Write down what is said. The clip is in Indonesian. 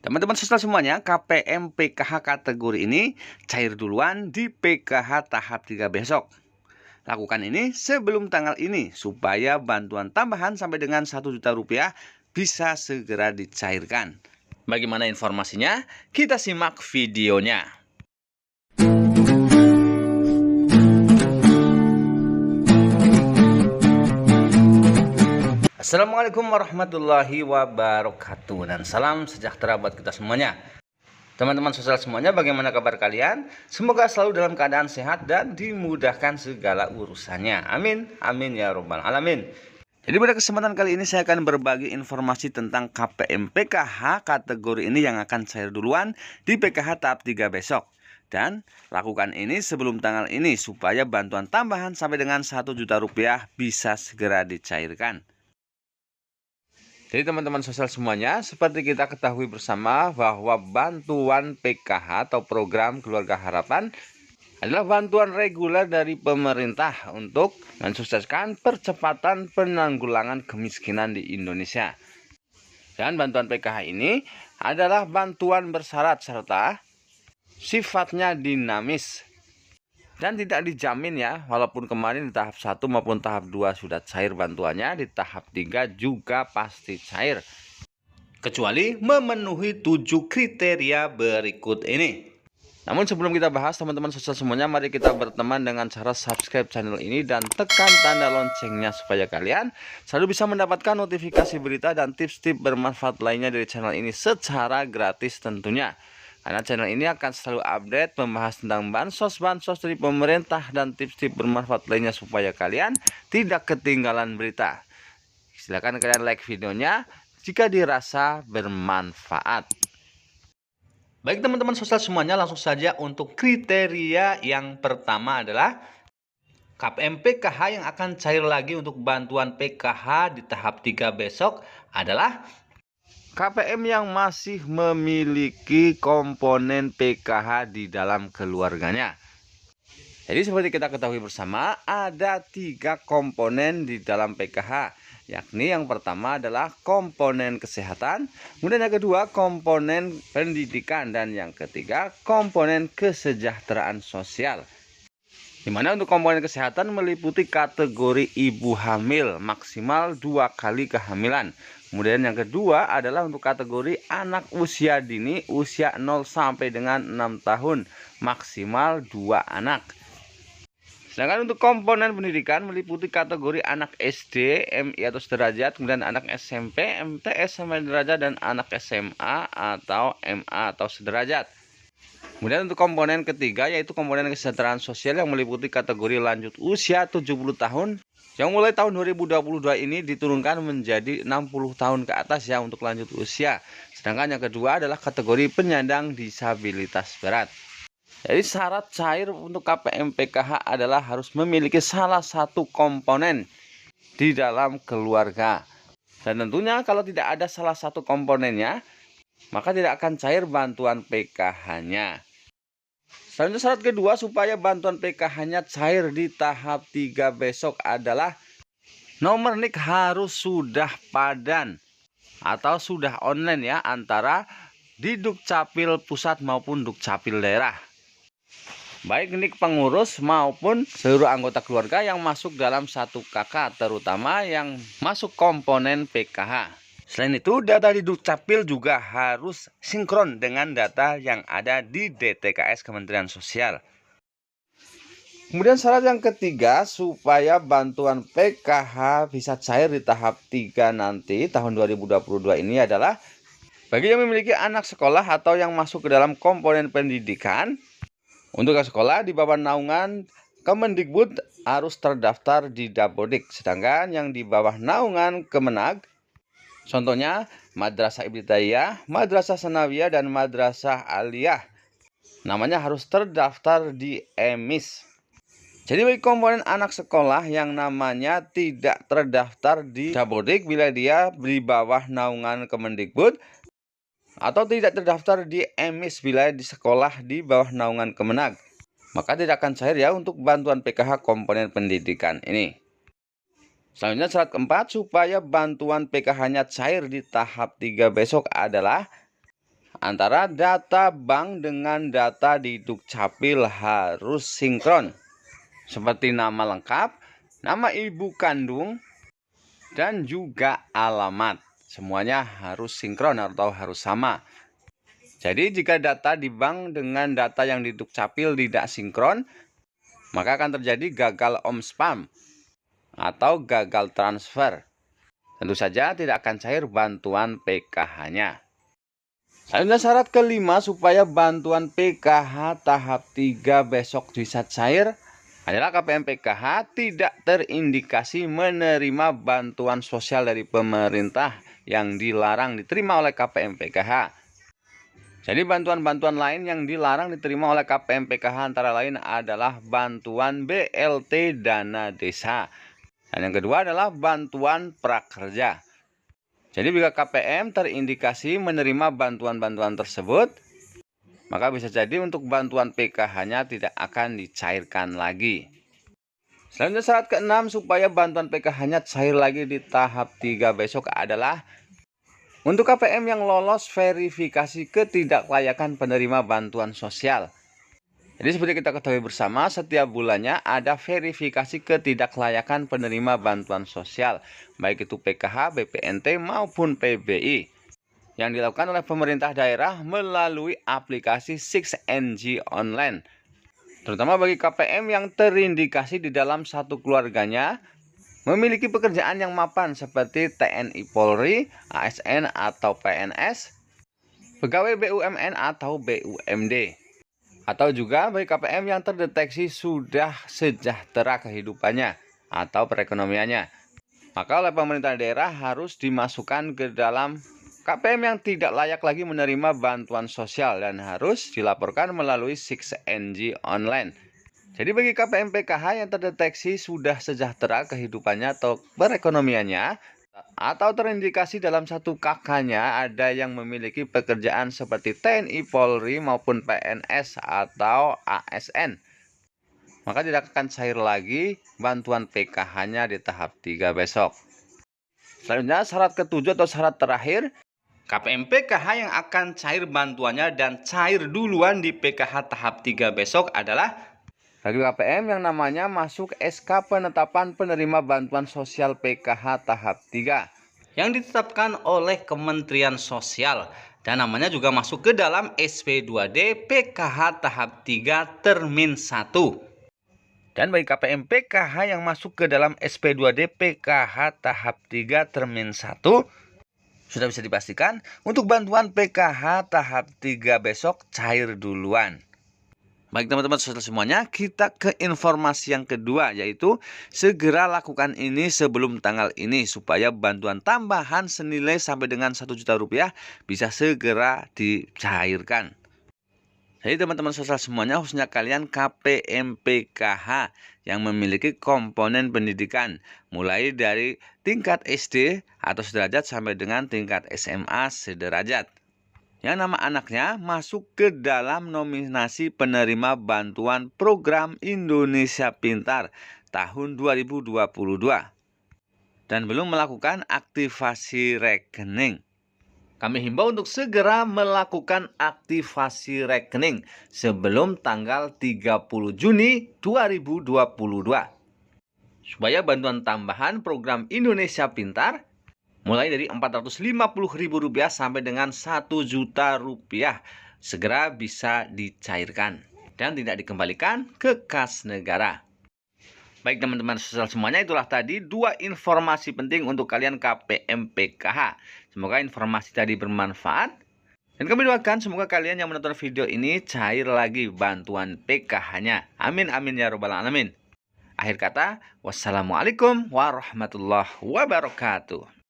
Teman-teman sosial semuanya, KPM PKH kategori ini cair duluan di PKH tahap 3 besok. Lakukan ini sebelum tanggal ini supaya bantuan tambahan sampai dengan 1 juta rupiah bisa segera dicairkan. Bagaimana informasinya? Kita simak videonya. Assalamualaikum warahmatullahi wabarakatuh, dan salam sejahtera buat kita semuanya. Teman-teman sosial semuanya, bagaimana kabar kalian? Semoga selalu dalam keadaan sehat dan dimudahkan segala urusannya. Amin, amin ya robbal alamin. Jadi pada kesempatan kali ini saya akan berbagi informasi tentang KPM PKH kategori ini yang akan cair duluan di PKH tahap 3 besok. Dan lakukan ini sebelum tanggal ini supaya bantuan tambahan sampai dengan 1 juta rupiah bisa segera dicairkan. Jadi teman-teman sosial semuanya, seperti kita ketahui bersama bahwa bantuan PKH atau program keluarga harapan adalah bantuan reguler dari pemerintah untuk mensukseskan percepatan penanggulangan kemiskinan di Indonesia. Dan bantuan PKH ini adalah bantuan bersyarat serta sifatnya dinamis dan tidak dijamin ya, walaupun kemarin di tahap 1 maupun tahap 2 sudah cair bantuannya, di tahap 3 juga pasti cair. Kecuali memenuhi 7 kriteria berikut ini. Namun sebelum kita bahas teman-teman sosial semuanya, mari kita berteman dengan cara subscribe channel ini dan tekan tanda loncengnya supaya kalian selalu bisa mendapatkan notifikasi berita dan tips-tips bermanfaat lainnya dari channel ini secara gratis tentunya. Karena channel ini akan selalu update membahas tentang bansos dari pemerintah dan tips-tips bermanfaat lainnya supaya kalian tidak ketinggalan berita. Silahkan kalian like videonya jika dirasa bermanfaat. Baik teman-teman sosial semuanya, langsung saja untuk kriteria yang pertama adalah KPM PKH yang akan cair lagi untuk bantuan PKH di tahap 3 besok adalah KPM yang masih memiliki komponen PKH di dalam keluarganya. Jadi seperti kita ketahui bersama, ada 3 komponen di dalam PKH, yakni yang pertama adalah komponen kesehatan, kemudian yang kedua komponen pendidikan, dan yang ketiga komponen kesejahteraan sosial. Dimana untuk komponen kesehatan meliputi kategori ibu hamil maksimal 2 kali kehamilan. Kemudian yang kedua adalah untuk kategori anak usia dini usia 0 sampai dengan 6 tahun maksimal 2 anak. Sedangkan untuk komponen pendidikan meliputi kategori anak SD, MI atau sederajat, kemudian anak SMP, MTS sampai derajat, dan anak SMA atau MA atau sederajat. Kemudian untuk komponen ketiga yaitu komponen kesejahteraan sosial yang meliputi kategori lanjut usia 70 tahun yang mulai tahun 2022 ini diturunkan menjadi 60 tahun ke atas ya untuk lanjut usia. Sedangkan yang kedua adalah kategori penyandang disabilitas berat. Jadi syarat cair untuk KPM PKH adalah harus memiliki salah satu komponen di dalam keluarga. Dan tentunya kalau tidak ada salah satu komponennya, maka tidak akan cair bantuan PKH-nya. Selanjutnya syarat kedua supaya bantuan PKH-nya cair di tahap 3 besok adalah nomor NIK harus sudah padan atau sudah online ya, antara di Dukcapil pusat maupun Dukcapil daerah. Baik NIK pengurus maupun seluruh anggota keluarga yang masuk dalam satu KK, terutama yang masuk komponen PKH. Selain itu, data di Dukcapil juga harus sinkron dengan data yang ada di DTKS Kementerian Sosial. Kemudian syarat yang ketiga supaya bantuan PKH bisa cair di tahap 3 nanti tahun 2022 ini adalah bagi yang memiliki anak sekolah atau yang masuk ke dalam komponen pendidikan. Untuk sekolah di bawah naungan Kemendikbud harus terdaftar di Dapodik, sedangkan yang di bawah naungan Kemenag, contohnya Madrasah Ibtidaiyah, Madrasah Sanawiyah, dan Madrasah Aliyah, namanya harus terdaftar di EMIS. Jadi bagi komponen anak sekolah yang namanya tidak terdaftar di Dapodik bila dia di bawah naungan Kemendikbud, atau tidak terdaftar di EMIS bila di sekolah di bawah naungan Kemenag, maka tidak akan cair ya untuk bantuan PKH komponen pendidikan ini. Selanjutnya syarat keempat supaya bantuan PKH-nya cair di tahap 3 besok adalah antara data bank dengan data di Dukcapil harus sinkron. Seperti nama lengkap, nama ibu kandung, dan juga alamat. Semuanya harus sinkron atau harus sama. Jadi jika data di bank dengan data yang di Dukcapil tidak sinkron, maka akan terjadi gagal spam atau gagal transfer. Tentu saja tidak akan cair bantuan PKH-nya. Selanjutnya syarat kelima supaya bantuan PKH tahap 3 besok bisa cair adalah KPM PKH tidak terindikasi menerima bantuan sosial dari pemerintah yang dilarang diterima oleh KPM PKH. Jadi bantuan-bantuan lain yang dilarang diterima oleh KPM PKH antara lain adalah bantuan BLT dana desa. Dan yang kedua adalah bantuan prakerja. Jadi jika KPM terindikasi menerima bantuan-bantuan tersebut, maka bisa jadi untuk bantuan PKH-nya tidak akan dicairkan lagi. Selanjutnya syarat ke-6 supaya bantuan PKH-nya cair lagi di tahap 3 besok adalah untuk KPM yang lolos verifikasi ketidaklayakan penerima bantuan sosial. Jadi seperti kita ketahui bersama, setiap bulannya ada verifikasi ketidaklayakan penerima bantuan sosial, baik itu PKH, BPNT maupun PBI, yang dilakukan oleh pemerintah daerah melalui aplikasi 6NG Online. Terutama bagi KPM yang terindikasi di dalam satu keluarganya memiliki pekerjaan yang mapan seperti TNI Polri, ASN atau PNS, pegawai BUMN atau BUMD. Atau juga bagi KPM yang terdeteksi sudah sejahtera kehidupannya atau perekonomiannya, maka oleh pemerintah daerah harus dimasukkan ke dalam KPM yang tidak layak lagi menerima bantuan sosial dan harus dilaporkan melalui 6NG Online. Jadi bagi KPM PKH yang terdeteksi sudah sejahtera kehidupannya atau perekonomiannya, atau terindikasi dalam satu KK-nya ada yang memiliki pekerjaan seperti TNI, Polri maupun PNS atau ASN, maka tidak akan cair lagi bantuan PKH-nya di tahap 3 besok. Selanjutnya syarat ke-7 atau syarat terakhir, KPM PKH yang akan cair bantuannya dan cair duluan di PKH tahap 3 besok adalah bagi KPM yang namanya masuk SK penetapan penerima bantuan sosial PKH tahap 3 yang ditetapkan oleh Kementerian Sosial dan namanya juga masuk ke dalam SP2D PKH tahap 3 termin 1. Dan bagi KPM PKH yang masuk ke dalam SP2D PKH tahap 3 termin 1 sudah bisa dipastikan untuk bantuan PKH tahap 3 besok cair duluan. Baik teman-teman saudara semuanya, kita ke informasi yang kedua, yaitu segera lakukan ini sebelum tanggal ini supaya bantuan tambahan senilai sampai dengan 1 juta rupiah bisa segera dicairkan. Jadi teman-teman saudara semuanya, khususnya kalian KPM PKH yang memiliki komponen pendidikan mulai dari tingkat SD atau sederajat sampai dengan tingkat SMA sederajat, yang nama anaknya masuk ke dalam nominasi penerima bantuan program Indonesia Pintar tahun 2022 dan belum melakukan aktivasi rekening. Kami himbau untuk segera melakukan aktivasi rekening sebelum tanggal 30 Juni 2022 supaya bantuan tambahan program Indonesia Pintar mulai dari Rp450.000 sampai dengan Rp1 juta segera bisa dicairkan dan tidak dikembalikan ke kas negara. Baik teman-teman sosial semuanya, itulah tadi 2 informasi penting untuk kalian KPM PKH. Semoga informasi tadi bermanfaat. Dan kami doakan semoga kalian yang menonton video ini cair lagi bantuan PKH-nya. Amin amin ya robbal alamin. Akhir kata, wassalamualaikum warahmatullahi wabarakatuh.